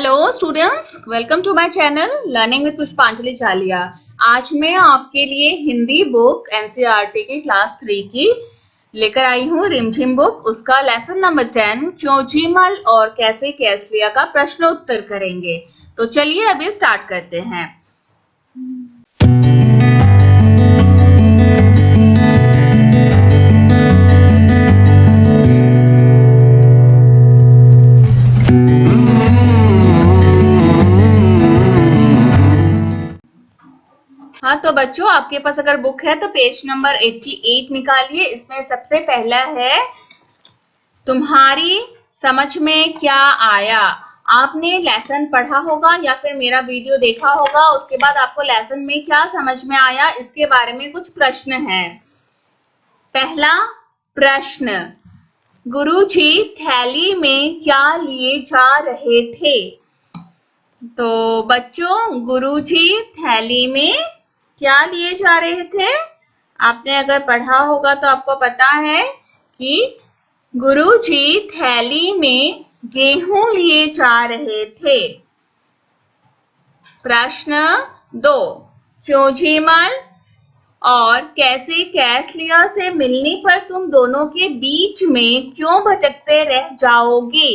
Hello students, welcome to my channel learning with Pushpanjali Chaliya. आज मैं आपके लिए हिंदी बुक एनसीईआरटी की क्लास 3 की लेकर आई हूँ रिमझिम बुक। उसका लेसन नंबर 10 क्यों जीमल और कैसे कैस लिया का प्रश्न उत्तर करेंगे। तो चलिए अभी स्टार्ट करते हैं। हाँ तो बच्चों, आपके पास अगर बुक है तो पेज नंबर 88 निकालिए। इसमें सबसे पहला है तुम्हारी समझ में क्या आया। आपने लेसन पढ़ा होगा या फिर मेरा वीडियो देखा होगा, उसके बाद आपको लेसन में क्या समझ में आया इसके बारे में कुछ प्रश्न है। पहला प्रश्न, गुरुजी थैली में क्या लिए जा रहे थे। तो बच्चों, गुरुजी थैली में क्या लिए जा रहे थे। आपने अगर पढ़ा होगा तो आपको पता है कि गुरुजी थैली में गेहूं लिए जा रहे थे। प्रश्न 2, क्यों जीमल और कैसे कैस लिया से मिलने पर तुम दोनों के बीच में क्यों भटकते रह जाओगे।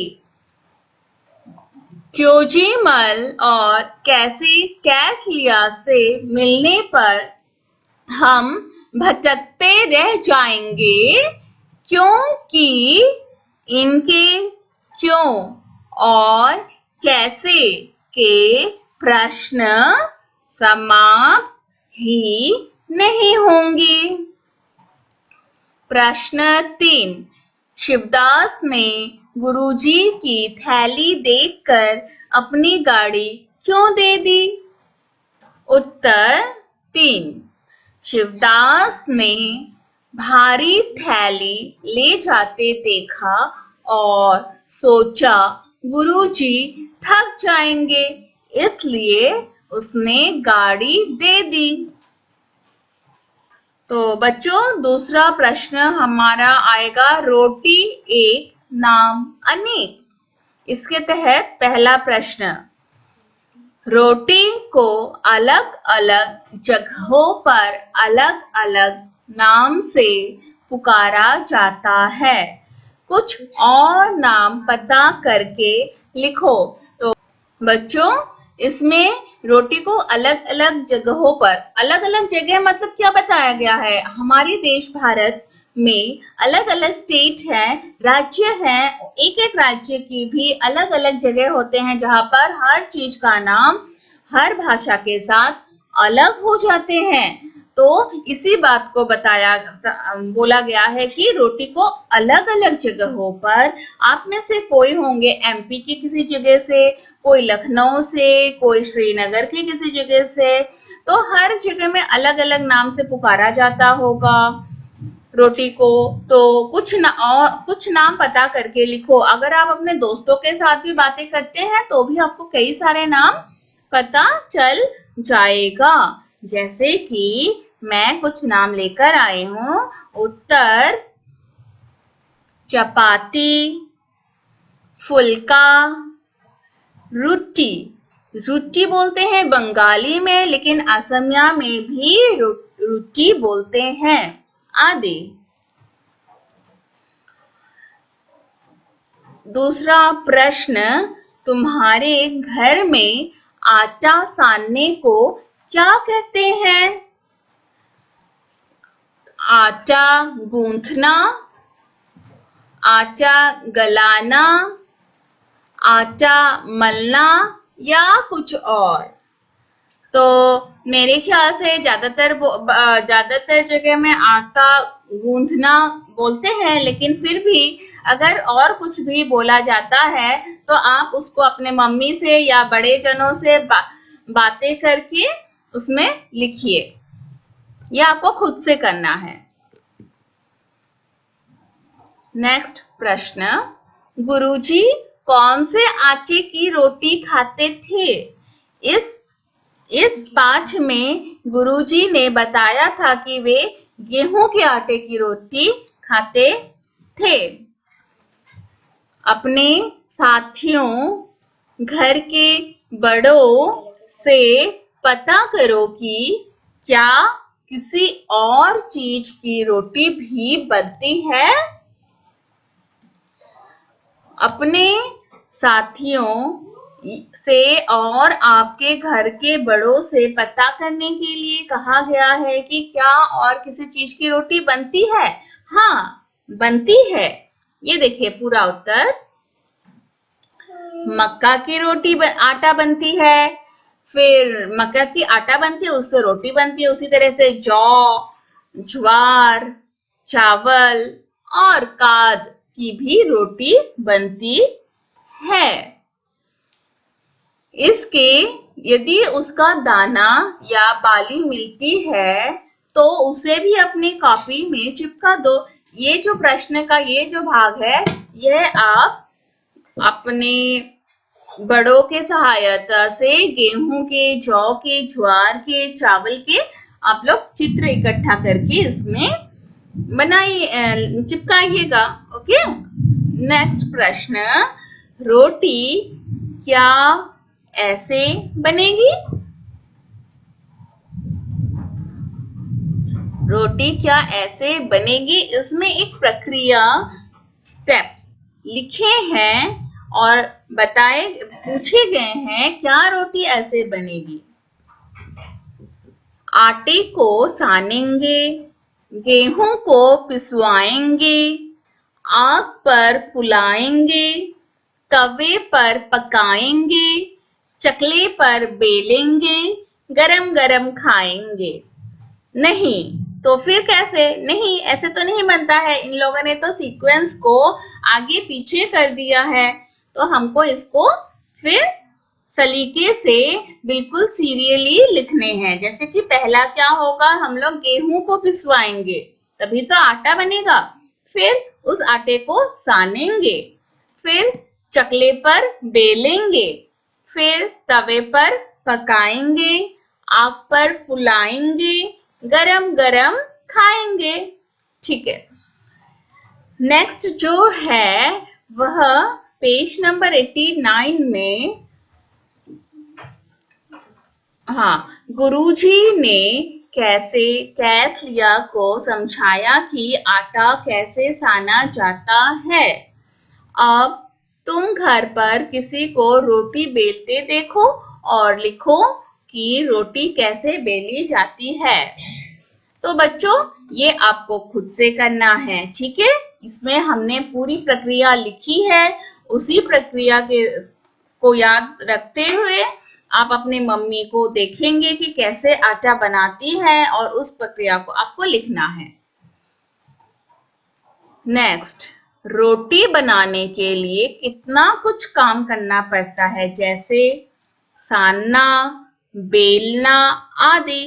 क्योजीमल और कैसे कैस लिया से मिलने पर हम भटकते रह जाएंगे क्योंकि इनके क्यों और कैसे के प्रश्न समाप्त ही नहीं होंगे। प्रश्न 3, शिवदास ने गुरुजी की थैली देखकर अपनी गाड़ी क्यों दे दी। उत्तर 3, शिवदास ने भारी थैली ले जाते देखा और सोचा गुरुजी थक जाएंगे, इसलिए उसने गाड़ी दे दी। तो बच्चों, दूसरा प्रश्न हमारा आएगा रोटी एक नाम अनेक। इसके तहत पहला प्रश्न, रोटी को अलग अलग जगहों पर अलग अलग नाम से पुकारा जाता है, कुछ और नाम पता करके लिखो। तो बच्चों, इसमें रोटी को अलग अलग जगहों पर, अलग अलग जगह मतलब क्या बताया गया है, हमारे देश भारत में अलग अलग स्टेट हैं, राज्य हैं। एक एक राज्य की भी अलग अलग जगह होते हैं जहां पर हर चीज का नाम हर भाषा के साथ अलग हो जाते हैं। तो इसी बात को बोला गया है कि रोटी को अलग अलग जगहों पर, आप में से कोई होंगे एमपी की किसी जगह से, कोई लखनऊ से, कोई श्रीनगर की किसी जगह से, तो हर जगह में अलग अलग नाम से पुकारा जाता होगा रोटी को। तो कुछ नाम पता करके लिखो। अगर आप अपने दोस्तों के साथ भी बातें करते हैं तो भी आपको कई सारे नाम पता चल जाएगा। जैसे कि मैं कुछ नाम लेकर आई हूं। उत्तर चपाती, फुल्का, रुटी, रुटी बोलते हैं बंगाली में, लेकिन असमिया में भी रुटी बोलते हैं, आदि। दूसरा प्रश्न, तुम्हारे घर में आटा सानने को क्या कहते हैं। आटा गूंथना, आटा गलाना, आटा मलना या कुछ और। तो मेरे ख्याल से ज्यादातर जगह में आटा गूंथना बोलते हैं, लेकिन फिर भी अगर और कुछ भी बोला जाता है तो आप उसको अपने मम्मी से या बड़े जनों से बातें करके उसमें लिखिए। यह आपको खुद से करना है। नेक्स्ट प्रश्न, गुरुजी कौन से आटे की रोटी खाते थे। इस पाठ में गुरुजी ने बताया था कि वे गेहूं के आटे की रोटी खाते थे। अपने साथियों घर के बड़ों से पता करो कि क्या किसी और चीज की रोटी भी बनती है। अपने साथियों से और आपके घर के बड़ों से पता करने के लिए कहा गया है कि क्या और किसी चीज की रोटी बनती है। हाँ, बनती है। ये देखिए पूरा उत्तर। मक्का की रोटी आटा बनती है, फिर मक्का की आटा बनती है, उससे रोटी बनती है। उसी तरह से जौ, ज्वार, चावल और काद की भी रोटी बनती है। इसके यदि उसका दाना या बाली मिलती है तो उसे भी अपनी कॉपी में चिपका दो। ये जो प्रश्न का ये जो भाग है, यह आप अपने बड़ों के सहायता से गेहूं के, जौ के, ज्वार के, चावल के आप लोग चित्र इकट्ठा करके इसमें बनाइए, चिपकाइएगा। ओके। नेक्स्ट प्रश्न, रोटी क्या ऐसे बनेगी? रोटी क्या ऐसे बनेगी? इसमें एक प्रक्रिया, स्टेप्स लिखे हैं और बताए पूछे गए हैं क्या रोटी ऐसे बनेगी। आटे को सानेंगे, गेहूं को पिसवाएंगे, आग पर फुलाएंगे, तवे पर पकाएंगे, चकले पर बेलेंगे, गरम गरम खाएंगे। नहीं तो फिर कैसे? नहीं, ऐसे तो नहीं बनता है। इन लोगों ने तो सीक्वेंस को आगे पीछे कर दिया है, तो हमको इसको फिर सलीके से बिल्कुल सीरियली लिखने हैं। जैसे कि पहला क्या होगा, हम लोग गेहूं को पिसवाएंगे, तभी तो आटा बनेगा। फिर उस आटे को सानेंगे, फिर चकले पर बेलेंगे, फिर तवे पर पकाएंगे, आग पर फुलाएंगे, गरम गरम खाएंगे। ठीक है। नेक्स्ट जो है वह पेज नंबर 89 में, हाँ, गुरुजी ने कैसे कैसलिया को समझाया कि आटा कैसे साना जाता है। अब तुम घर पर किसी को रोटी बेलते देखो और लिखो कि रोटी कैसे बेली जाती है। तो बच्चों ये आपको खुद से करना है, ठीक है। इसमें हमने पूरी प्रक्रिया लिखी है। उसी प्रक्रिया को याद रखते हुए आप अपने मम्मी को देखेंगे कि कैसे आटा बनाती है और उस प्रक्रिया को आपको लिखना है। नेक्स्ट, रोटी बनाने के लिए कितना कुछ काम करना पड़ता है, जैसे सानना, बेलना आदि।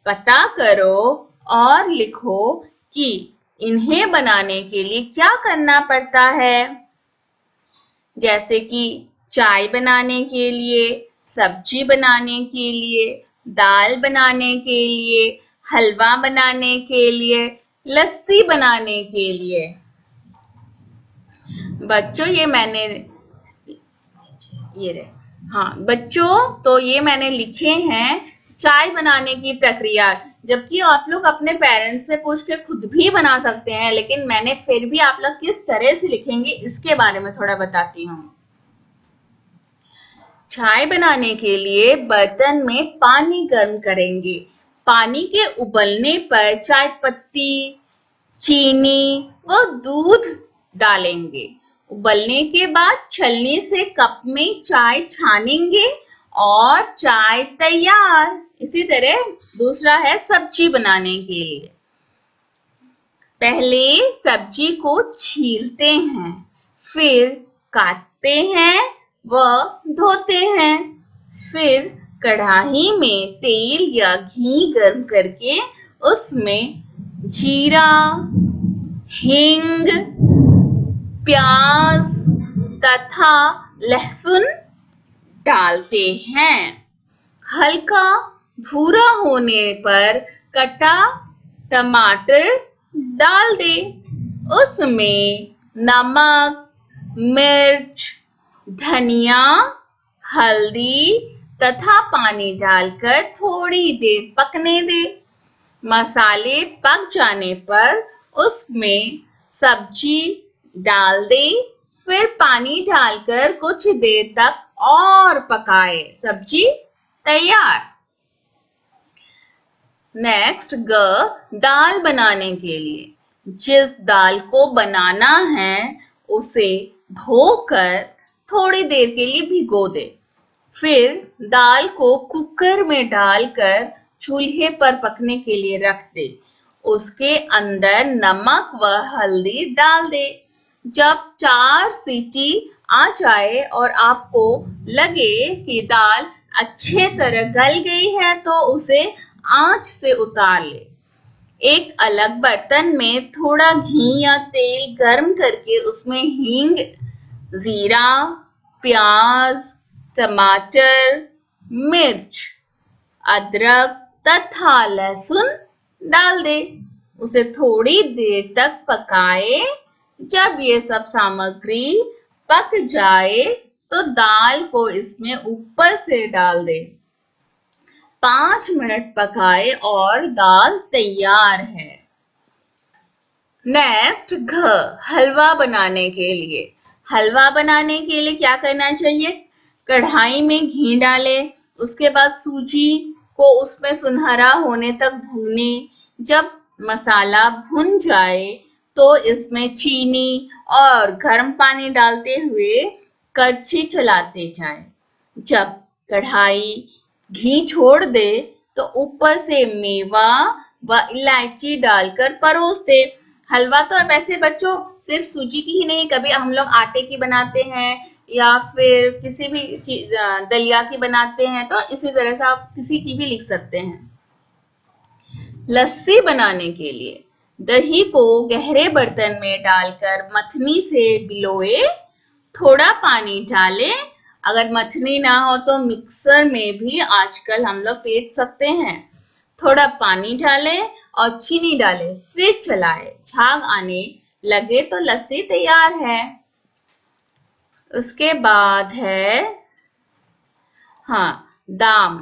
पता करो और लिखो कि इन्हें बनाने के लिए क्या करना पड़ता है। जैसे कि चाय बनाने के लिए, सब्जी बनाने के लिए, दाल बनाने के लिए, हलवा बनाने के लिए, लस्सी बनाने के लिए। बच्चों ये रहे, हाँ बच्चों, तो ये मैंने लिखे हैं चाय बनाने की प्रक्रिया। जबकि आप लोग अपने पेरेंट्स से पूछ के खुद भी बना सकते हैं, लेकिन मैंने फिर भी आप लोग किस तरह से लिखेंगे इसके बारे में थोड़ा बताती हूँ। चाय बनाने के लिए बर्तन में पानी गर्म करेंगे। पानी के उबलने पर चाय पत्ती, चीनी व दूध डालेंगे। उबलने के बाद छलनी से कप में चाय छानेंगे और चाय तैयार। इसी तरह दूसरा है सब्जी बनाने के लिए। पहले सब्जी को छीलते हैं, फिर काटते हैं व धोते हैं। फिर कढ़ाई में तेल या घी गर्म करके उसमें जीरा, हींग, प्याज तथा लहसुन डालते हैं। हल्का भूरा होने पर कटा टमाटर डाल दे। उसमें नमक, मिर्च, धनिया हल्दी तथा पानी डालकर थोड़ी देर पकने दे। मसाले पक जाने पर उसमें सब्जी डाल दे, फिर पानी डालकर कुछ देर तक और पकाए। सब्जी तैयार। नेक्स्ट दाल बनाने के लिए जिस दाल को बनाना है उसे धोकर थोड़ी देर के लिए भिगो दे। फिर दाल को कुकर में डालकर चूल्हे पर पकने के लिए रख दे। उसके अंदर नमक व हल्दी डाल दे। जब 4 सीटी आ जाए और आपको लगे कि दाल अच्छे तरह गल गई है तो उसे आंच से उतार ले। एक अलग बर्तन में थोड़ा घी या तेल गर्म करके उसमें हींग, जीरा, प्याज, टमाटर, मिर्च, अदरक तथा लहसुन डाल दे। उसे थोड़ी देर तक पकाए। जब ये सब सामग्री पक जाए तो दाल को इसमें ऊपर से डाल दे। 5 मिनट पकाए और दाल तैयार है। नेक्स्ट हलवा बनाने के लिए। हलवा बनाने के लिए क्या करना चाहिए? कढ़ाई में घी डाले, उसके बाद सूजी को उसमें सुनहरा होने तक भूने। जब मसाला भुन जाए तो इसमें चीनी और गर्म पानी डालते हुए कड़छी चलाते जाए। जब कढ़ाई घी छोड़ दे तो ऊपर से मेवा व इलायची डालकर परोस दे। हलवा तो वैसे बच्चों सिर्फ सूजी की ही नहीं, कभी हम लोग आटे की बनाते हैं या फिर किसी भी दलिया की बनाते हैं, तो इसी तरह से आप किसी की भी लिख सकते हैं। लस्सी बनाने के लिए दही को गहरे बर्तन में डालकर मथनी से भिगोए। थोड़ा पानी डालें। अगर मथनी ना हो तो मिक्सर में भी आजकल हम लोग फेंट सकते हैं। थोड़ा पानी डालें और चीनी डालें, फिर चलाएं। झाग आने लगे तो लस्सी तैयार है। उसके बाद है दाम।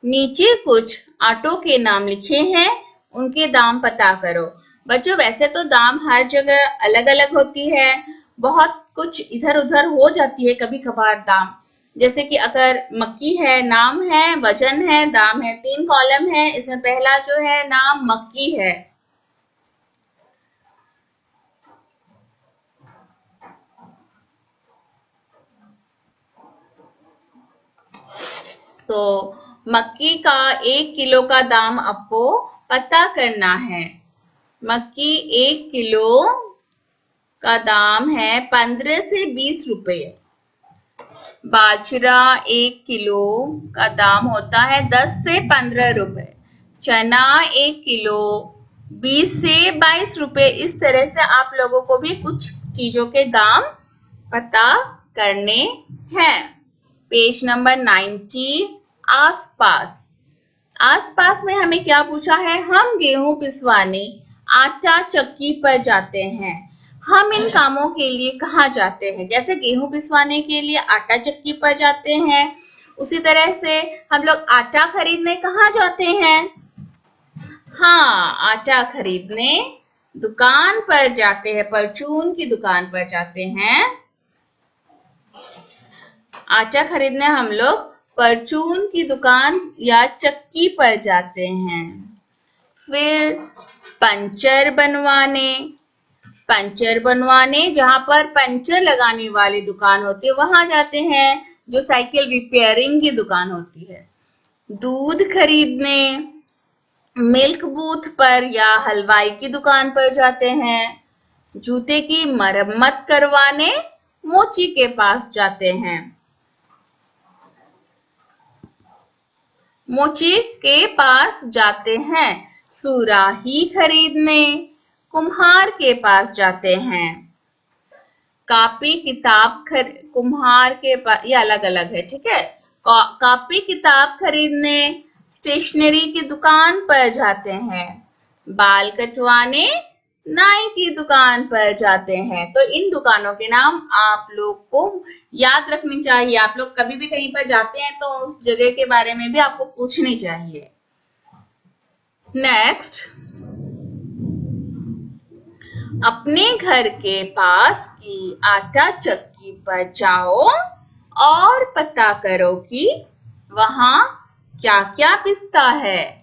नीचे कुछ आटों के नाम लिखे हैं, उनके दाम पता करो। बच्चों वैसे तो दाम हर जगह अलग अलग होती है, बहुत कुछ इधर उधर हो जाती है कभी कभार दाम। जैसे कि अगर मक्की है, नाम है, वजन है, दाम है, 3 कॉलम है। इसमें पहला जो है नाम मक्की है। तो मक्की का 1 किलो का दाम आपको पता करना है। मक्की 1 किलो का दाम है 15 से 20 रुपए। बाजरा 1 किलो का दाम होता है 10 से 15 रुपए। चना 1 किलो 20 से 22 रुपए। इस तरह से आप लोगों को भी कुछ चीजों के दाम पता करने हैं। पेज नंबर 90 आसपास। आसपास में हमें क्या पूछा है? हम गेहूं पिसवाने आटा चक्की पर जाते हैं। हम इन कामों के लिए कहाँ जाते हैं? जैसे गेहूं पिसवाने के लिए आटा चक्की पर जाते हैं, उसी तरह से हम लोग आटा खरीदने कहाँ जाते हैं? आटा खरीदने दुकान पर जाते हैं, परचून की दुकान पर जाते हैं। आटा खरीदने हम लोग परचून की दुकान या चक्की पर जाते हैं। फिर पंचर बनवाने जहां पर पंचर लगाने वाली दुकान होती है वहां जाते हैं, जो साइकिल रिपेयरिंग की दुकान होती है। दूध खरीदने मिल्क बूथ पर या हलवाई की दुकान पर जाते हैं। जूते की मरम्मत करवाने मोची के पास जाते हैं। मोची के पास जाते हैं। सुराही खरीदने कुम्हार के पास जाते हैं। कापी किताब कुम्हार के पास, ये अलग अलग है, ठीक है। कापी किताब खरीदने स्टेशनरी की दुकान पर जाते हैं। बाल कटवाने नाई की दुकान पर जाते हैं। तो इन दुकानों के नाम आप लोग को याद रखनी चाहिए। आप लोग कभी भी कहीं पर जाते हैं तो उस जगह के बारे में भी आपको पूछनी चाहिए। नेक्स्ट, अपने घर के पास की आटा चक्की पर जाओ और पता करो कि वहां क्या क्या पिसता है।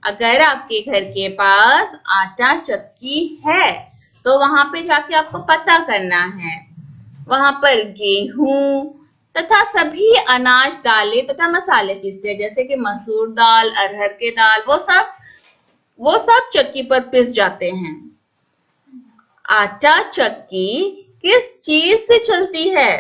अगर आपके घर के पास आटा चक्की है तो वहां पे जाके आपको पता करना है। वहां पर गेहूं तथा सभी अनाज, दालें तथा मसाले पीसते हैं, जैसे कि मसूर दाल, अरहर के दाल, वो सब चक्की पर पिस जाते हैं। आटा चक्की किस चीज से चलती है?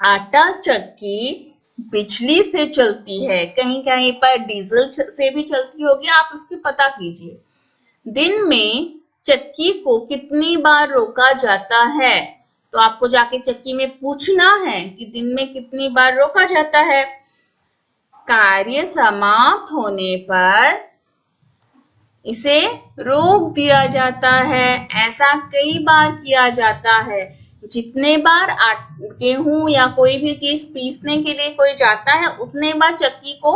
आटा चक्की बिजली से चलती है। कहीं कहीं पर डीजल से भी चलती होगी, आप उसकी पता कीजिए। दिन में चक्की को कितनी बार रोका जाता है? तो आपको जाके चक्की में पूछना है कि दिन में कितनी बार रोका जाता है। कार्य समाप्त होने पर इसे रोक दिया जाता है। ऐसा कई बार किया जाता है। जितने बार गेहूं या कोई भी चीज पीसने के लिए कोई जाता है, उतने बार चक्की को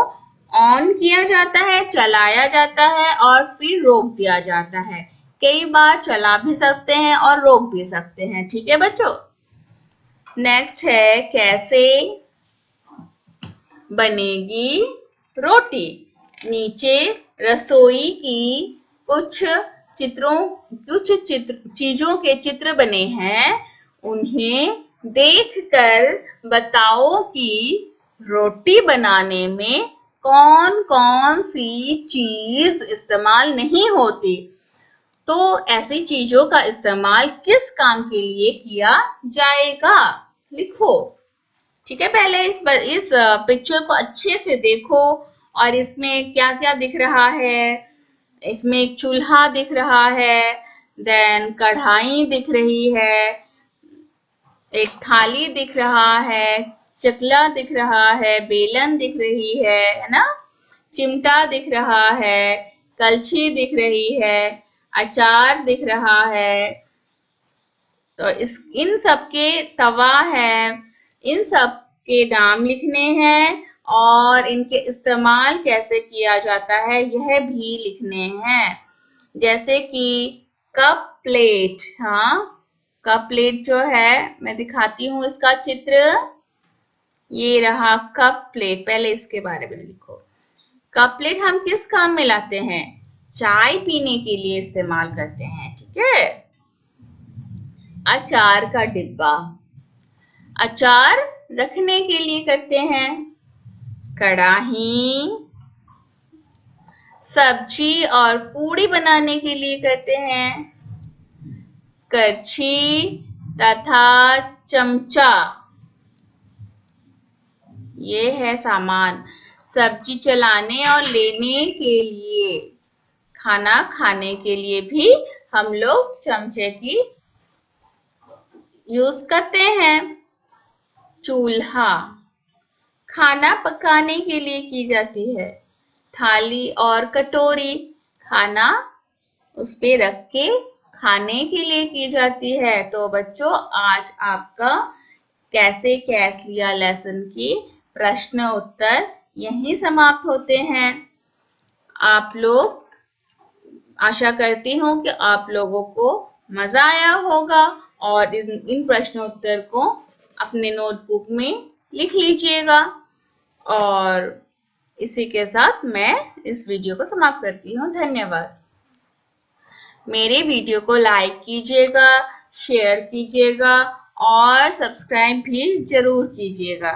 ऑन किया जाता है, चलाया जाता है और फिर रोक दिया जाता है। कई बार चला भी सकते हैं और रोक भी सकते हैं। ठीक है बच्चों। नेक्स्ट है, कैसे बनेगी रोटी। नीचे रसोई की कुछ चीजों के चित्र बने हैं। उन्हें देखकर बताओ कि रोटी बनाने में कौन कौन सी चीज इस्तेमाल नहीं होती। तो ऐसी चीजों का इस्तेमाल किस काम के लिए किया जाएगा? लिखो। ठीक है, पहले इस पिक्चर को अच्छे से देखो और इसमें क्या क्या दिख रहा है। इसमें एक चूल्हा दिख रहा है, देन कढ़ाई दिख रही है, एक थाली दिख रहा है, चकला दिख रहा है, बेलन दिख रही है ना, चिमटा दिख रहा है, कलछी दिख रही है, अचार दिख रहा है। तो इन सब के तवा है, इन सब के नाम लिखने हैं और इनके इस्तेमाल कैसे किया जाता है यह भी लिखने हैं। जैसे कि कप प्लेट, हाँ, कप प्लेट जो है मैं दिखाती हूँ इसका चित्र। ये रहा कप प्लेट। पहले इसके बारे में लिखो। कप प्लेट हम किस काम में लाते हैं? चाय पीने के लिए इस्तेमाल करते हैं। ठीक है। अचार का डिब्बा, अचार रखने के लिए करते हैं। कड़ाही, सब्जी और पूड़ी बनाने के लिए करते हैं। करछी तथा चमचा, ये है सामान। सब्जी चलाने और लेने के लिए, खाना खाने के लिए भी हम लोग चमचे की यूज करते हैं। चूल्हा खाना पकाने के लिए की जाती है। थाली और कटोरी खाना उस पे रख के खाने के लिए की जाती है। तो बच्चों, आज आपका कैसे कैस लिया लेसन की प्रश्न उत्तर यहीं समाप्त होते हैं। आप लोग, आशा करती हूँ कि आप लोगों को मजा आया होगा और इन प्रश्न उत्तर को अपने नोटबुक में लिख लीजिएगा। और इसी के साथ मैं इस वीडियो को समाप्त करती हूँ। धन्यवाद। मेरे वीडियो को लाइक कीजिएगा, शेयर कीजिएगा और सब्सक्राइब भी जरूर कीजिएगा।